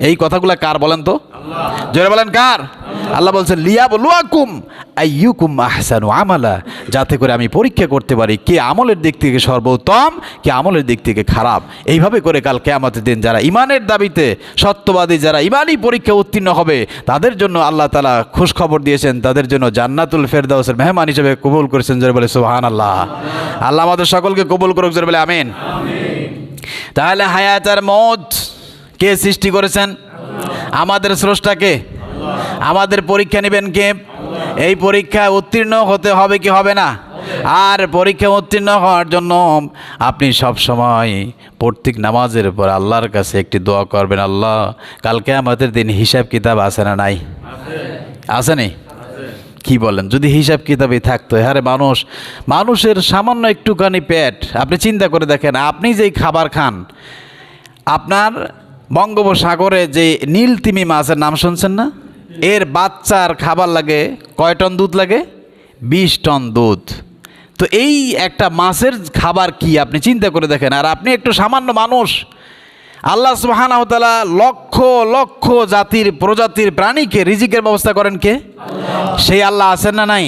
এই কথাগুলো কার বলেন তো? জোরে বলেন কার? আল্লাহ বলছেন লিয়াবলুয়াকুম আইয়ুকুম আহসানু আমালা, যাতে করে আমি পরীক্ষা করতে পারি কে আমলের দিক থেকে সর্বোত্তম, কে আমলের দিক থেকে খারাপ। এইভাবে করে কাল কিয়ামতের দিন যারা ইমানের দাবিতে সত্যবাদী, যারা ইমানই পরীক্ষা উত্তীর্ণ হবে, তাদের জন্য আল্লাহ তাআলা খুশ খবর দিয়েছেন, তাদের জন্য জান্নাতুল ফেরদাউসের মেহমান হিসেবে কবুল করেছেন। জোরে বলে সুবহানাল্লাহ। আল্লাহ আমাদের সকলকে কবুল করুক। জোরে বলে আমিন। তাহলে হায়াত আর মওত কে সৃষ্টি করেছেন? আমাদের স্রষ্টাকে। আমাদের পরীক্ষা নেবেন কে? এই পরীক্ষায় উত্তীর্ণ হতে হবে কি হবে না? আর পরীক্ষা উত্তীর্ণ হওয়ার জন্য আপনি সব সময় প্রত্যেক নামাজের পর আল্লাহর কাছে একটি দোয়া করবেন, আল্লাহ কালকে আমাদের দিন হিসাব কিতাব আছে না নাই? আছে নি? কি বলেন? যদি হিসাব কিতাবই থাকতো, হ্যাঁ মানুষের সামান্য একটুখানি পেট, আপনি চিন্তা করে দেখেন, আপনি যেই খাবার খান, আপনার বঙ্গোপসাগরে যে নীল তিমি মাছের নাম শুনছেন না? এর বাচ্চার খাবার লাগে কয় টন দুধ লাগে? 20 টন দুধ। তো এই একটা মাছের খাবার কি আপনি চিন্তা করে দেখেন। আর আপনি একটু সামান্য মানুষ, আল্লাহ সুবহানাহু ওয়া তাআলা লক্ষ লক্ষ জাতির প্রজাতির প্রাণীকে রিজিকের ব্যবস্থা করেন কে? সেই আল্লাহ আছেন না নাই?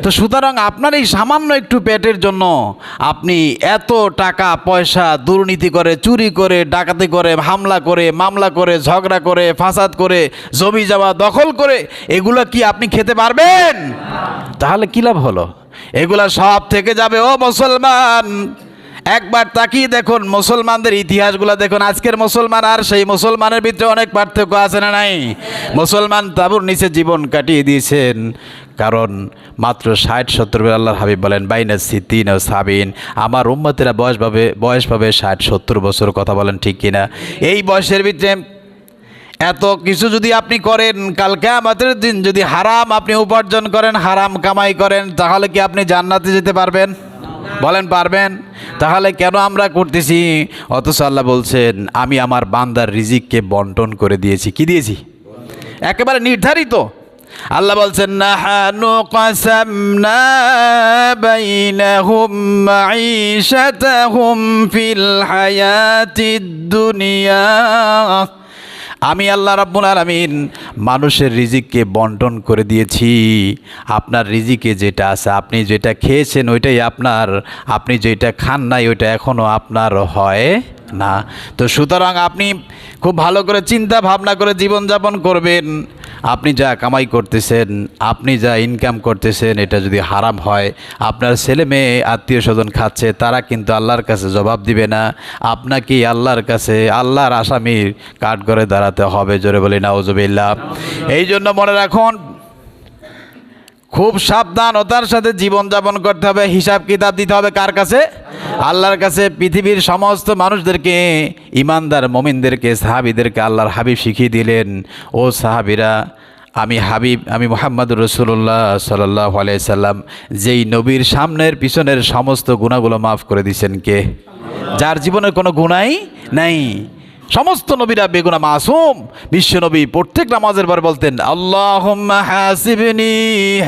তো সুতরাং আপনার এই সামান্য একটু পেটের জন্য আপনি এত টাকা পয়সা দুর্নীতি করে, চুরি করে, ডাকাতি করে, হামলা করে, মামলা করে, ঝগড়া করে, ফাসাদ করে, জমি জমা দখল করে, এগুলো কি আপনি খেতে পারবেন? তাহলে কি লাভ হলো? এগুলা সব থেকে যাবে। ও মুসলমান, একবার তাকিয়ে দেখুন মুসলমানদের ইতিহাসগুলো দেখুন। আজকের মুসলমান আর সেই মুসলমানের ভিতরে অনেক পার্থক্য আছে না নাই? মুসলমান তাঁবুর নিচে জীবন কাটিয়ে দিয়েছেন, কারণ মাত্র 60-70 আল্লাহর হাবিব বলেন বাইনা সিদ্দিন ও সাবিন, আমার উম্মতেরা বয়স পাবে 60-70 বছর। কথা বলেন ঠিক কিনা? এই বয়সের ভিতরে এত কিছু যদি আপনি করেন, কাল কিয়ামতের দিন যদি হারাম আপনি উপার্জন করেন, হারাম কামাই করেন, তাহলে কি আপনি জান্নাতে যেতে পারবেন? বলেন পারবেন? তাহলে কেন আমরা করতেছি? অথচ আল্লাহ বলছেন আমি আমার বান্দার রিজিককে বন্টন করে দিয়েছি। কি দিয়েছি? একেবারে নির্ধারিত। আল্লাহ বলছেন নাহানু কাসামনা বাইনাহুম মাঈশাতাহুম ফিল হায়াতিদ দুনিয়া, আমি আল্লাহ রাব্বুল আলামিন মানুষের রিজিককে বন্টন করে দিয়েছি। আপনার রিজিকে যেটা আছে, আপনি যেটা খেয়েছেন ওইটাই আপনার, আপনি যেটা খান নাই ওইটা এখনও আপনার হয় না। তো সুতরাং আপনি খুব ভালো করে চিন্তা ভাবনা করে জীবনযাপন করবেন। আপনি যা কামাই করতেছেন, আপনি যা ইনকাম করতেছেন, এটা যদি হারাম হয়, আপনার ছেলে মেয়ে আত্মীয় স্বজন খাচ্ছে, তারা কিন্তু আল্লাহর কাছে জবাব দিবে না। আপনাকেই আল্লাহর কাছে আল্লাহর আসামির কাঠ করে দাঁড়াতে হবে। জোরে বলি নাউজুবিল্লাহ। এই জন্য মনে রাখুন, খুব সাবধানতার সাথে জীবনযাপন করতে হবে। হিসাব কিতাব দিতে হবে কার কাছে? আল্লাহর কাছে। পৃথিবীর সমস্ত মানুষদেরকে, ইমানদার মুমিনদেরকে, সাহাবীদেরকে আল্লাহর হাবিব শিখিয়ে দিলেন, ও সাহাবীরা, আমি মুহাম্মদুর রাসূলুল্লাহ সাল্লাল্লাহু আলাইহি সাল্লাম, যেই নবীর সামনের পিছনের সমস্ত গুনাহগুলো মাফ করে দিয়েছেন কে? যার জীবনের কোনো গুনাহই নাই। সমস্ত নবীরা বেগুনা মাসুম। বিশ্ব নবী প্রত্যেক নামাজের পর বলতেন আল্লাহুম্মা হাসিবনি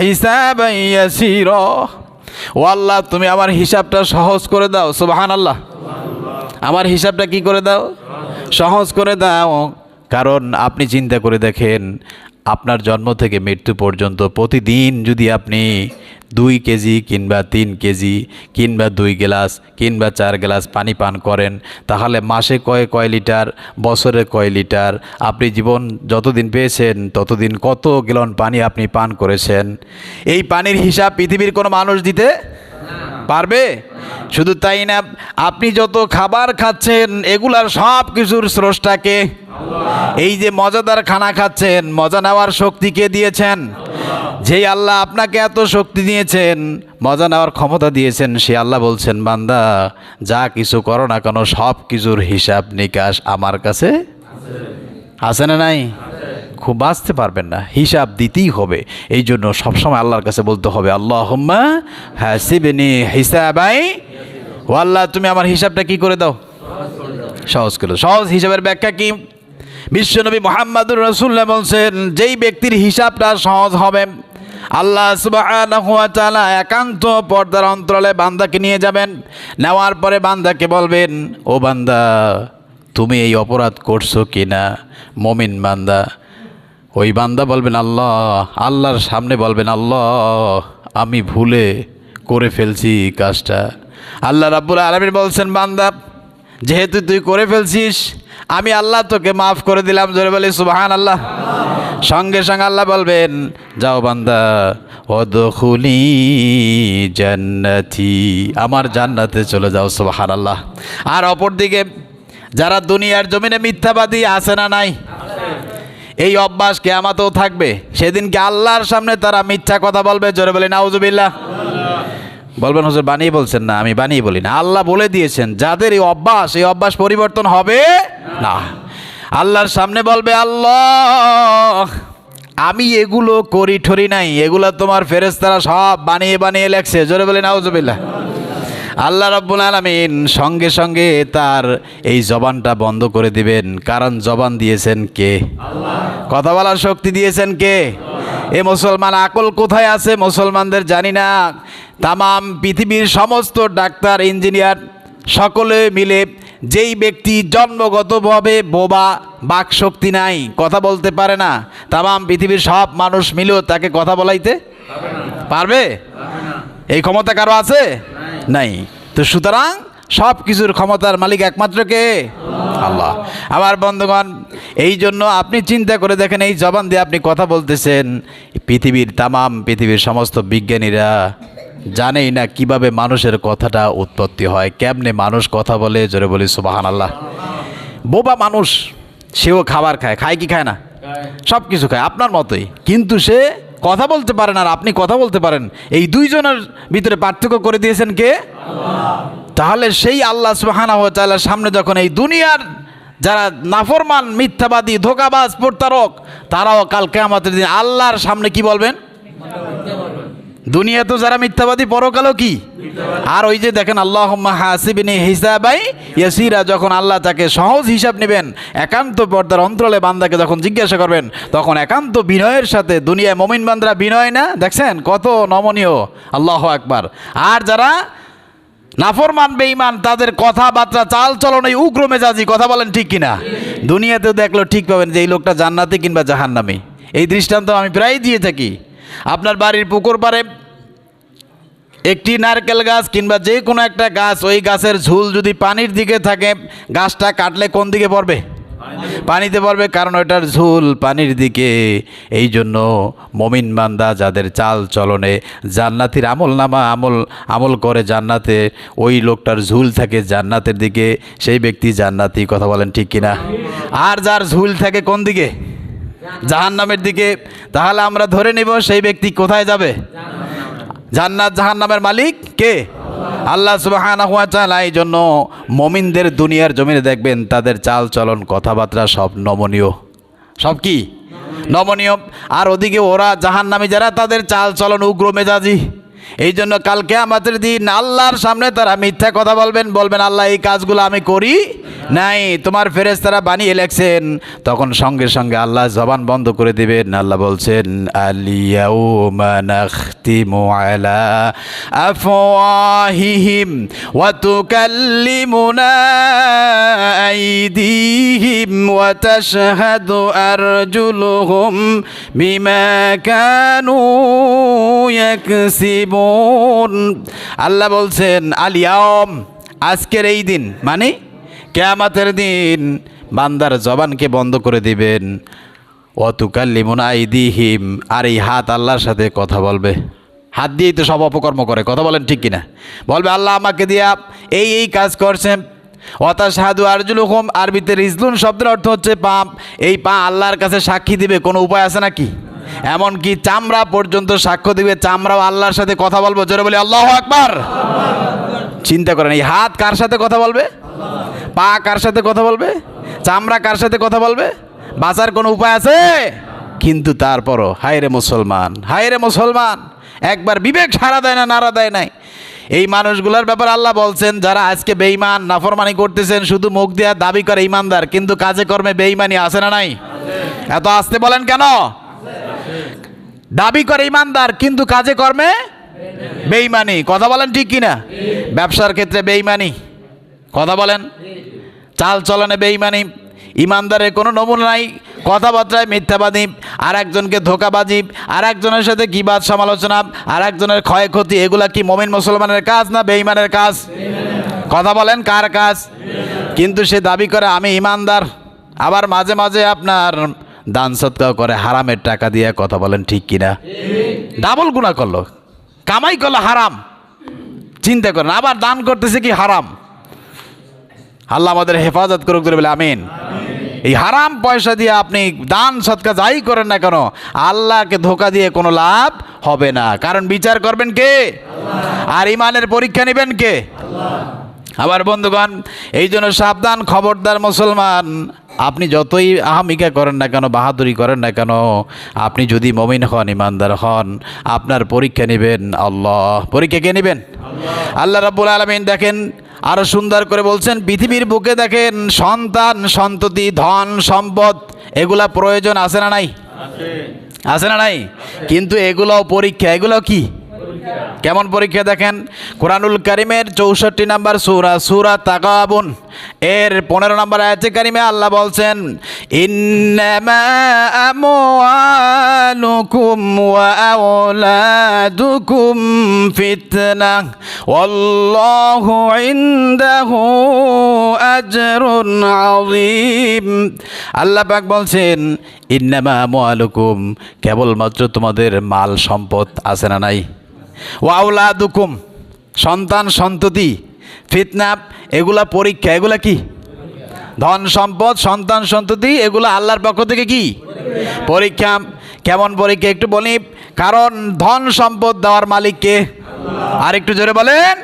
হিসাবান ইয়াসীরা, ও আল্লাহ তুমি আমার হিসাবটা সহজ করে দাও। সুবহানাল্লাহ। আমার হিসাবটা কি করে দাও? সহজ করে দাও। কারণ আপনি চিন্তা করে দেখেন, আপনার জন্ম থেকে মৃত্যু পর্যন্ত প্রতিদিন যদি আপনি 2 কেজি কিংবা 3 কেজি কিংবা 2 গ্লাস কিংবা 4 গ্লাস পানি পান করেন, তাহলে মাসে কয় লিটার, বছরে কয় লিটার, আপনি জীবন যতদিন পেয়েছেন ততদিন কত গ্যালন পানি আপনি পান করেছেন? এই পানির হিসাব পৃথিবীর কোনো মানুষ দিতে পারবে? শুধু তাই না, আপনি যত খাবার খাচ্ছেন এগুলার সব কিছুর স্রষ্টাকে। এই যে মজাদার খানা খাচ্ছেন, মজা নেওয়ার শক্তি কে দিয়েছেন? যেই আল্লাহ আপনাকে এত শক্তি দিয়েছেন, মজা নেওয়ার ক্ষমতা দিয়েছেন, সে আল্লাহ বলছেন বান্দা যা কিছু করো না কেন সব কিছুর হিসাব নিকাশ আমার কাছে আছে না নাই? খুব বাঁচতে পারবেন না, হিসাব দিতেই হবে। এই জন্য সবসময় আল্লাহর কাছে বলতে হবে আল্লাহুম্মা হাসিবনি হিসাবাই, ও আল্লাহ তুমি আমার হিসাবটা কি করে দাও, সহজ করে দাও। সহজ হিসাবের ব্যাখ্যা কি? বিশ্বনবী মুহাম্মদুর রাসূলুল্লাহ বলছেন যেই ব্যক্তির হিসাবটা সহজ হবে, আল্লাহ সুবহানাহু ওয়া তাআলা একান্ত পর্দার অন্তরালে বান্দাকে নিয়ে যাবেন। নেওয়ার পরে বান্দাকে বলবেন, ও বান্দা তুমি এই অপরাধ করছো কিনা? মুমিন বান্দা, ওই বান্দা বলবেন আল্লাহ, আল্লাহর সামনে বলবেন আল্লাহ আমি ভুলে করে ফেলছি কাজটা। আল্লাহ রাব্বুল আলামিন বলছেন বান্দা যেহেতু তুই করে ফেলছিস আমি আল্লাহ তোকে মাফ করে দিলাম। জোরে বলি সুবহানাল্লাহ। সঙ্গে সঙ্গে আল্লাহ বলবেন যাও বান্দা ওদখুলি জান্নাতি, আমার জান্নাতে চলে যাও। সুবহানাল্লাহ। আর অপরদিকে যারা দুনিয়ার জমিনে মিথ্যাবাদী আছে না নাই? এই অভ্যাস কিয়ামতেও থাকবে। সেদিনকে আল্লাহর সামনে তারা মিথ্যা কথা বলবে। জোরে বলি নাউজুবিল্লাহ। বলবেন হুজুর বানিয়ে বলছেন না, আমি বানিয়ে বলি না, আল্লাহ বলে দিয়েছেন যাদের এই অভ্যাস পরিবর্তন হবে না। আল্লাহর সামনে বলবে আল্লাহ আমি এগুলো করি ঠরি নাই, এগুলো তোমার ফেরেশতারা সব বানিয়ে বানিয়ে লেখছে। জোরে বলি নাউজুবিল্লাহ। আল্লাহ রাব্বুল আলামিন সঙ্গে সঙ্গে তার এই জবানটা বন্ধ করে দিবেন। কারণ জবান দিয়েছেন কে? আল্লাহ। কথা বলার শক্তি দিয়েছেন কে? এ মুসলমান আকল কোথায় আছে মুসলমানদের জানি না। তামাম পৃথিবীর সমস্ত ডাক্তার ইঞ্জিনিয়ার সকলে মিলে যেই ব্যক্তি জন্মগতভাবে বোবা, বাক শক্তি নাই, কথা বলতে পারে না, তামাম পৃথিবীর সব মানুষ মিলেও তাকে কথা বলাইতে পারবে? এই ক্ষমতা কারো আছে? নাই। তো সুতরাং সব কিছুর ক্ষমতার মালিক একমাত্র কে? আল্লাহ। আমার বন্ধুগণ এই জন্য আপনি চিন্তা করে দেখেন এই জবান দিয়ে আপনি কথা বলতেছেন, পৃথিবীর সমস্ত বিজ্ঞানীরা জানেই না কিভাবে মানুষের কথাটা উৎপত্তি হয়, কেমনে মানুষ কথা বলে। জোরে বলি সুবহানাল্লাহ। বোবা মানুষ সেও খাবার খায় কি খায় না? সব কিছু খায় আপনার মতোই, কিন্তু সে কথা বলতে পারে না আর আপনি কথা বলতে পারেন। এই দুইজনের ভিতরে পার্থক্য করে দিয়েছেন কে? আল্লাহ। তাহলে সেই আল্লাহ সুবহানাহু ওয়া তাআলার সামনে যখন এই দুনিয়ার যারা নাফরমান, মিথ্যাবাদী, ধোঁকাবাজ, প্রতারক, তারাও কাল কিয়ামতের দিন আল্লাহর সামনে কি বলবেন? দুনিয়া তো যারা মিথ্যাবাদী পরকালও কি? আর ওই যে দেখেন আল্লাহুম্মা হাসিবনি হিসাবাই ইয়াসিরা, যখন আল্লাহ তাকে সহজ হিসাব নেবেন, একান্ত পর্দার অন্তরালে বান্দাকে যখন জিজ্ঞাসা করবেন, তখন একান্ত বিনয়ের সাথে, দুনিয়ায় মুমিন বান্দারা বিনয় না, দেখছেন কত নমনীয়, আল্লাহু আকবার। আর যারা নাফরমান বেঈমান তাদের কথাবার্তা চাল চলনে উগ্র মেজাজি, কথা বলেন ঠিক কিনা? দুনিয়াতেও দেখলো ঠিক পাবেন যে এই লোকটা জান্নাতে কিংবা জাহান্নামে। এই দৃষ্টান্ত আমি প্রায় দিয়ে থাকি। আপনার বাড়ির পুকুর পাড়ে একটি নারকেল গাছ কিংবা যে কোনো একটা গাছ, ওই গাছের ঝুল যদি পানির দিকে থাকে, গাছটা কাটলে কোন দিকে পড়বে? পানিতে পড়বে, কারণ ওইটার ঝুল পানির দিকে। এই জন্য মুমিন বান্দা যাদের চাল চলনে জান্নাতির আমল করে জান্নাতে, ওই লোকটার ঝুল থাকে জান্নাতের দিকে, সেই ব্যক্তি জান্নাতি। কথা বলেন ঠিক কিনা? আর যার ঝুল থাকে কোন দিকে? জাহান্নামের দিকে। তাহলে আমরা ধরে নিব সেই ব্যক্তি কোথায় যাবে? জান্নাত। জাহান্নামের মালিক কে? আল্লাহ সুবহানাহু ওয়া তাআলা। এই জন্য মুমিনদের দুনিয়ার জমিনে দেখবেন তাদের চাল চলন কথাবার্তা সব নমনীয়। সব কি? নমনীয়। আর ওদিকে ওরা জাহান্নামী যারা, তাদের চাল চলন উগ্র মেজাজি। এই জন্য কাল কিয়ামতের দিন আল্লাহর সামনে তারা মিথ্যা কথা বলবেন আল্লাহ এই কাজগুলো আমি করি নাই, তোমার ফেরেশতারা বানিয়ে লেখছেন। তখন সঙ্গে সঙ্গে আল্লাহ জবান বন্ধ করে দিবেন। আল্লাহ বলছেন আল-ইয়াউমা নাখতিমু আলা আফওয়াহিহিম ওয়া তুকাল্লিমুনা আইদিহিম ওয়া তাশহাদু আরজুলুহুম বিমা কানু ইয়াকসিবুন। আল্লাহ বলছেন আল-ইয়াউম, আজকের এই দিন মানে কিয়ামতের দিন বান্দার জবানকে বন্ধ করে দিবেন। ওয়া তুকাল্লিমুনা আইদিহিম, আর এই হাত আল্লাহর সাথে কথা বলবে। হাত দিয়েই তো সব অপকর্ম করে, কথা বলেন ঠিক কিনা? বলবে আল্লাহ আমাকে দিয়া এই কাজ করছে। ওয়া তাশহাদু আরজুলুহুম, আরবিতে রিজলুন শব্দের অর্থ হচ্ছে পা। এই পা আল্লাহর কাছে সাক্ষী দিবে, কোনো উপায় আছে নাকি? এমনকি চামড়া পর্যন্ত সাক্ষ্য দিবে, চামড়াও আল্লাহর সাথে কথা বলবো। জোরে বলি আল্লাহু আকবার। চিন্তা করেন, এই হাত কার সাথে কথা বলবে? পা কার সাথে কথা বলবে? চামড়া কার সাথে কথা বলবে? বাঁচার কোনো উপায় আছে? কিন্তু তারপরও হায় রে মুসলমান, হায় রে মুসলমান, একবার বিবেক সাড়া দেয় না, নাড়া দেয় নাই। এই মানুষগুলোর ব্যাপার আল্লাহ বলছেন, যারা আজকে বেঈমান নাফরমানি করতেছেন, শুধু মুখ দিয়ে দাবি করে ইমানদার, কিন্তু কাজে কর্মে বেঈমানি আছে না নাই? এত আস্তে বলেন কেন? দাবি করে ইমানদার কিন্তু কাজে কর্মে বেঈমানি। কথা বলেন ঠিক কিনা? ব্যবসার ক্ষেত্রে বেঈমানি, কথা বলেন, চাল চলনে বেঈমানি, ইমানদারের কোনো নমুনা নাই, কথাবার্তায় মিথ্যাবাদী, আর একজনকে ধোকাবাজি, আর একজনের সাথে গীবাত সমালোচনা, আর একজনের ক্ষয়ক্ষতি, এগুলা কি মুমিন মুসলমানের কাজ না বেঈমানের কাজ? কথা বলেন কার কাজ? কিন্তু সে দাবি করে আমি ইমানদার, আবার মাঝে মাঝে আপনার দান সৎকার করে হারামের টাকা দিয়ে। কথা বলেন ঠিক কিনা? ডাবল গুনাহ করলো, কামাই করলো হারাম। চিন্তা করেন, আবার দান করতেছে কি হারাম। আল্লাহ আমাদের হেফাজত করুক, বলে আমিন। এই হারাম পয়সা দিয়ে আপনি দান সৎকার যাই করেন না কেন, আল্লাহকে ধোকা দিয়ে কোনো লাভ হবে না, কারণ বিচার করবেন কে? আর ইমানের পরীক্ষা নেবেন কে? আবার বন্ধুগণ, এই জন্য সাবধান, খবরদার মুসলমান, আপনি যতই আহামিকা করেন না কেন, বাহাদুরি করেন না কেন, আপনি যদি মুমিন হন, ইমানদার হন, আপনার পরীক্ষা নেবেন আল্লাহ। পরীক্ষা কে নেবেন? আল্লাহ রাব্বুল আলামিন। দেখেন আরো সুন্দর করে বলছেন, পৃথিবীর বুকে দেখেন সন্তান সন্ততি ধন সম্পদ এগুলা প্রয়োজন আছে না নাই? আছে না নাই? কিন্তু এগুলোও পরীক্ষা। এগুলো কি? কেমন পরীক্ষা? দেখেন কোরআনুল কারীমের 64 নম্বর সূরা, সূরা তাগাবুন এর 15 নম্বর আয়াতে কারিমে আল্লাহ বলছেন, ইন্নামা আমওয়ালুকুম ওয়া আওলাদুকুম ফিতনাহ ওয়াল্লাহু ইনদাহু আজরুন আযীম। আল্লাহ পাক বলছেন, ইন্নামা আমওয়ালুকুম, কেবলমাত্র তোমাদের মাল সম্পদ আছে না নাই, ওয়া আওলাদুকুম, সন্তান সন্ততি, ফিতনা, এগুলা পরীক্ষা। এগুলা কি? ধন সম্পদ সন্তান সন্ততি এগুলা আল্লাহর পক্ষ থেকে কি পরীক্ষা। কেমন পরীক্ষা একটু বলি, কারণ ধন সম্পদ দেওয়ার মালিক কে? আর একটু জোরে বলেন।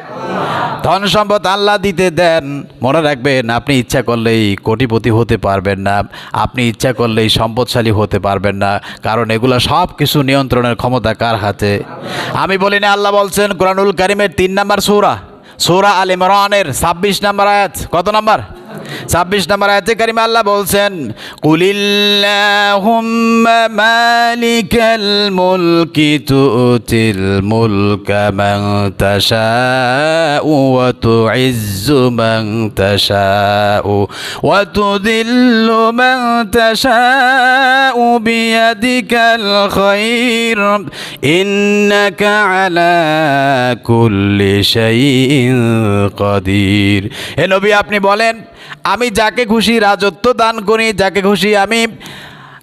ধন সম্পদ আল্লাহ দিতে দেন। মনে রাখবেন, আপনি ইচ্ছা করলেই কোটিপতি হতে পারবেন না, আপনি ইচ্ছা করলেই সম্পদশালী হতে পারবেন না, কারণ এগুলো সব কিছু নিয়ন্ত্রণের ক্ষমতা কার হাতে? আমি বলি না, আল্লাহ বলছেন কোরআনুল কারীমের 3 নম্বর সূরা, সূরা আল ইমরানের 26 নম্বর আয়াত। কত নম্বর? 26 নম্বর আয়াতে কারিমে আল্লাহ বলছেন, কুলিল্লাহুম্মা মালিকাল মুলকি তুতিল মুলকা মান তাশাউ ওয়া তুইজ্জু মান তাশাউ ওয়া তুযিল্লু মান তাশাউ বিয়াদিকাল খায়র ইন্নাকা আলা কুল্লি শাইইন কাদির। হে নবী, আপনি বলেন, আমি যাকে খুশি রাজত্ব দান করি, যাকে খুশি আমি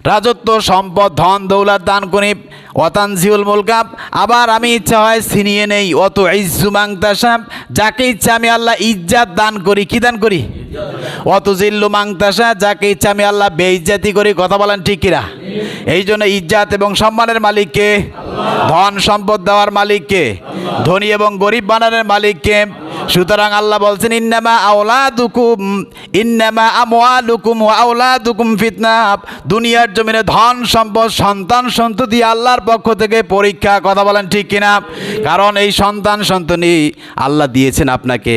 রাজত্ব সম্পদ ধন দৌলত দান করি। ওয়াতানজিউল মুলকা, আবার আমি ইচ্ছা হয় ছিনিয়ে নেই। অত ইজ্জু মাংতাসা, যাকে ইচ্ছা আমি আল্লাহ ইজ্জাত দান করি। কি দান করি? অত জিল্লু মাংতাসা, যাকে ইচ্ছা আমি আল্লাহ বেইজ্জাতি করি। কথা বলেন ঠিক কিনা? এই জন্য ইজ্জাত এবং সম্মানের মালিককে, ধন সম্পদ দেওয়ার মালিককে, ধনী এবং গরিব বানানোর মালিককে। সুতরাং আল্লাহ বলছেন, ইন্নামা আওলাদুকুম, ইন্নামা আমওয়ালুকুম ওয়া আওলাদুকুম ফিতনা। দুনিয়ার জমিনে ধন সম্পদ সন্তান সন্ততি আল্লাহর পক্ষ থেকে পরীক্ষা। কথা বলেন ঠিক কিনা? কারণ এই সন্তান সন্ততি আল্লাহ দিয়েছেন আপনাকে,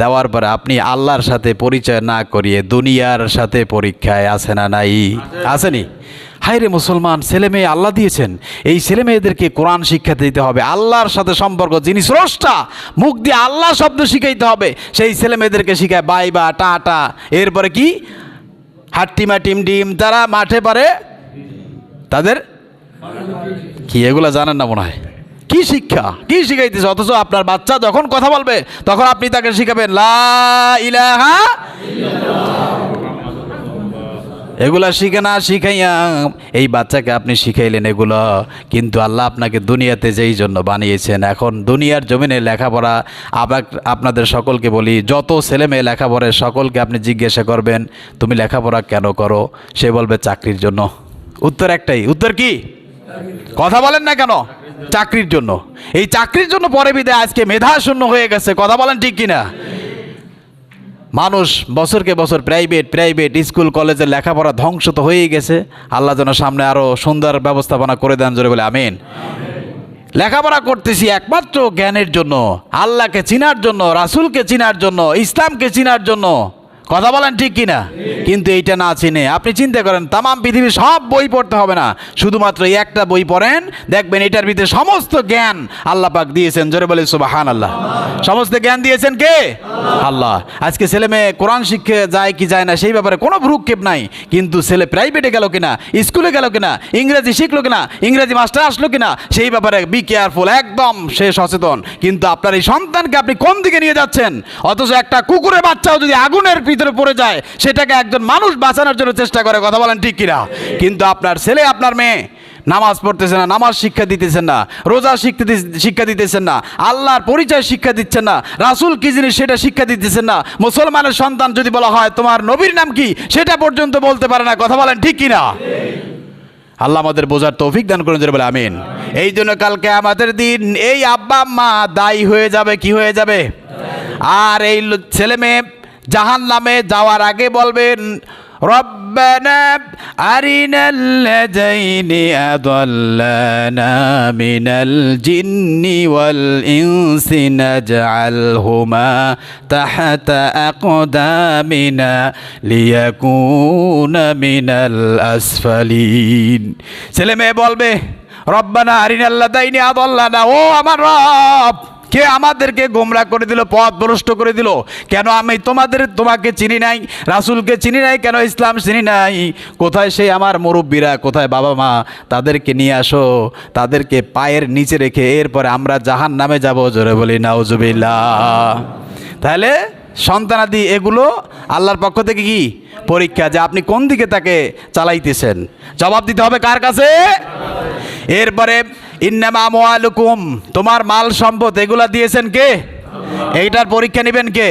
দেওয়ার পরে আপনি আল্লাহর সাথে পরিচয় না করিয়ে দুনিয়ার সাথে পরীক্ষায় আছে না নাই? আসেনি? হায় রে মুসলমান, ছেলে মেয়ে আল্লাহ দিয়েছেন, এই ছেলে মেয়েদেরকে কোরআন শিক্ষা দিতে হবে, আল্লাহর সাথে সম্পর্ক, যিনি স্রষ্টা, মুখ দিয়ে আল্লাহ শব্দ শিখাইতে হবে। সেই ছেলে মেয়েদেরকে শিখায় বাইবা টাটা, এরপরে কি হাট্টিমা টিম ডিম, তারা মাঠে পারে তাদের কি, এগুলা জানেন না মনে হয়। কি শিক্ষা, কি শিখাইতেছে? অথচ আপনার বাচ্চা যখন কথা বলবে তখন আপনি তাকে শিখাবেন লা ইলাহা ইল্লাল্লাহ। এগুলা শিখে না শিখাইয়া এই বাচ্চাকে আপনি শিখাইলেন এগুলো, কিন্তু আল্লাহ আপনাকে দুনিয়াতে যেই জন্য বানিয়েছেন। এখন দুনিয়ার জমিনে লেখাপড়া, আবার আপনাদের সকলকে বলি, যত ছেলে মেয়ে লেখাপড়ায় সকলকে আপনি জিজ্ঞাসা করবেন তুমি লেখাপড়া কেন করো, সে বলবে চাকরির জন্য। উত্তর একটাই, উত্তর কি? কথা বলেন না কেন? চাকরির জন্য। এই চাকরির জন্য পরে বিদায় আজকে মেধা শূন্য হয়ে গেছে। কথা বলেন ঠিক কিনা? মানুষ বছরকে বছর প্রাইভেট স্কুল কলেজে লেখাপড়া ধ্বংস তো হয়েই গেছে। আল্লাহ যেন সামনে আরও সুন্দর ব্যবস্থাপনা করে দেন, জোরে বলে আমিন। লেখাপড়া করতেছি একমাত্র জ্ঞানের জন্য, আল্লাহকে চিনার জন্য, রাসূলকে চিনার জন্য, ইসলামকে চিনার জন্য। কথা বলেন ঠিক কিনা? কিন্তু এইটা না চিনে আপনি চিন্তা করেন তামাম পৃথিবীর সব বই পড়তে হবে না, শুধুমাত্র এই একটা বই পড়েন, দেখবেন এটার ভিতরে সমস্ত জ্ঞান আল্লাহ পাক দিয়েছেন। জোরে বলে সুবহানাল্লাহ। সমস্ত জ্ঞান দিয়েছেন কে? আল্লাহ। আজকে ছেলে মেয়ে কোরআন শিখে যায় কি যায় না সেই ব্যাপারে কোনো ভ্রুক্ষেপ নাই, কিন্তু ছেলে প্রাইভেটে গেল কিনা, স্কুলে গেল কিনা, ইংরেজি শিখলো কিনা, ইংরেজি মাস্টার আসলো কিনা, সেই ব্যাপারে বি কেয়ারফুল, একদম সে সচেতন। কিন্তু আপনার এই সন্তানকে আপনি কোন দিকে নিয়ে যাচ্ছেন? অথচ একটা কুকুরের বাচ্চাও যদি আগুনের ভিতরে পড়ে যায় সেটাকে একজন মানুষ বাঁচানোর জন্য চেষ্টা করে। কথা বলেন ঠিক কিনা? কিন্তু আপনার ছেলে আপনার মেয়ে নামাজ পড়তেছে না, নামাজ শিক্ষা দিতেছেন না, রোজা শিক্ষা দিতেছেন না, আল্লাহর পরিচয় শিক্ষা দিচ্ছেন না, রাসূল কি জিনিস সেটা শিক্ষা দিতেছেন না। মুসলমানের সন্তান যদি বলা হয় তোমার নবীর নাম কি, সেটা পর্যন্ত বলতে পারে না। কথা বলেন ঠিক কিনা? আল্লাহ আমাদের বোঝার তৌফিক দান করুন, জোরে বলে আমিন। এই জন্য কালকে আমাদের দিন এই আব্বা আম্মা দায়ী হয়ে যাবে। কি হয়ে যাবে? আর এই ছেলে মেয়ে জাহান্নামে যাওয়ার আগে বলবেন রব্বানা আরিনাল্লাযাইনি আদাল্লানা মিনাল জিন্নি ওয়াল ইনসি নাজআলহুমা তাহতা আকদামিনা লিয়াকুনা মিনাল আসফালিন। ছেলে মেয়ে বলবে রব্বানা আরিনাল্লাযাইনি আদাল্লানা, ও আমার রব, কে আমাদেরকে গোমরা করে দিল, পথ ভ্রষ্ট করে দিল? কেন আমি তোমাকে চিনি নাই, রাসূলকে চিনি নাই, কেন ইসলাম চিনি নাই? কোথায় সেই আমার মুরব্বীরা, কোথায় বাবা মা? তাদেরকে নিয়ে আসো, তাদেরকে পায়ের নিচে রেখে এরপরে আমরা জাহান্নামে যাব। জোরে বলি নাউজুবিল্লাহ। তাহলে সন্তানাদি এগুলো আল্লাহর পক্ষ থেকে কি পরীক্ষা, যে আপনি কোন দিকে তাকে চালাইতেছেন। জবাব দিতে হবে কার কাছে? এরপরে ইন্নামা আমওয়ালুকুম, তোমার মাল সম্পদ এগুলা দিয়েছেন কে? এইটার পরীক্ষা নেবেন কে?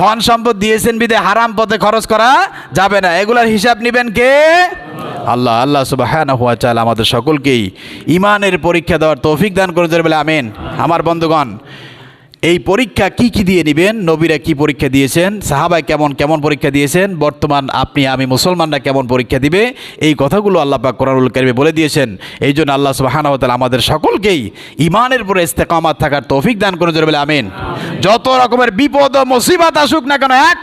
ধন সম্পদ দিয়েছেন বিদে হারাম পথে খরচ করা যাবে না, এগুলার হিসাব নেবেন কে? আল্লাহ। আল্লাহ সুবহানাহু ওয়া তাআলা আমাদের সকলকেই ঈমানের পরীক্ষা দেওয়ার তৌফিক দান করুন, জোরে বলে আমিন। আমার বন্ধুগণ, এই পরীক্ষা কি কি দিয়ে নেবেন, নবীরা কি পরীক্ষা দিয়েছেন, সাহাবায় কেমন পরীক্ষা দিয়েছেন, বর্তমান আপনি আমি মুসলমানরা কেমন পরীক্ষা দিবে, এই কথাগুলো আল্লাহ পাক কোরআনুল কারীমে বলে দিয়েছেন। এই জন্য আল্লাহ সুবহানাহু ওয়া তাআলা আমাদের সকলকেই ঈমানের উপরে ইস্তেকামাত থাকার তৌফিক দান করুন, জোরে বলে আমিন। যত রকমের বিপদ ও মুসিবত আসুক না কেন, এক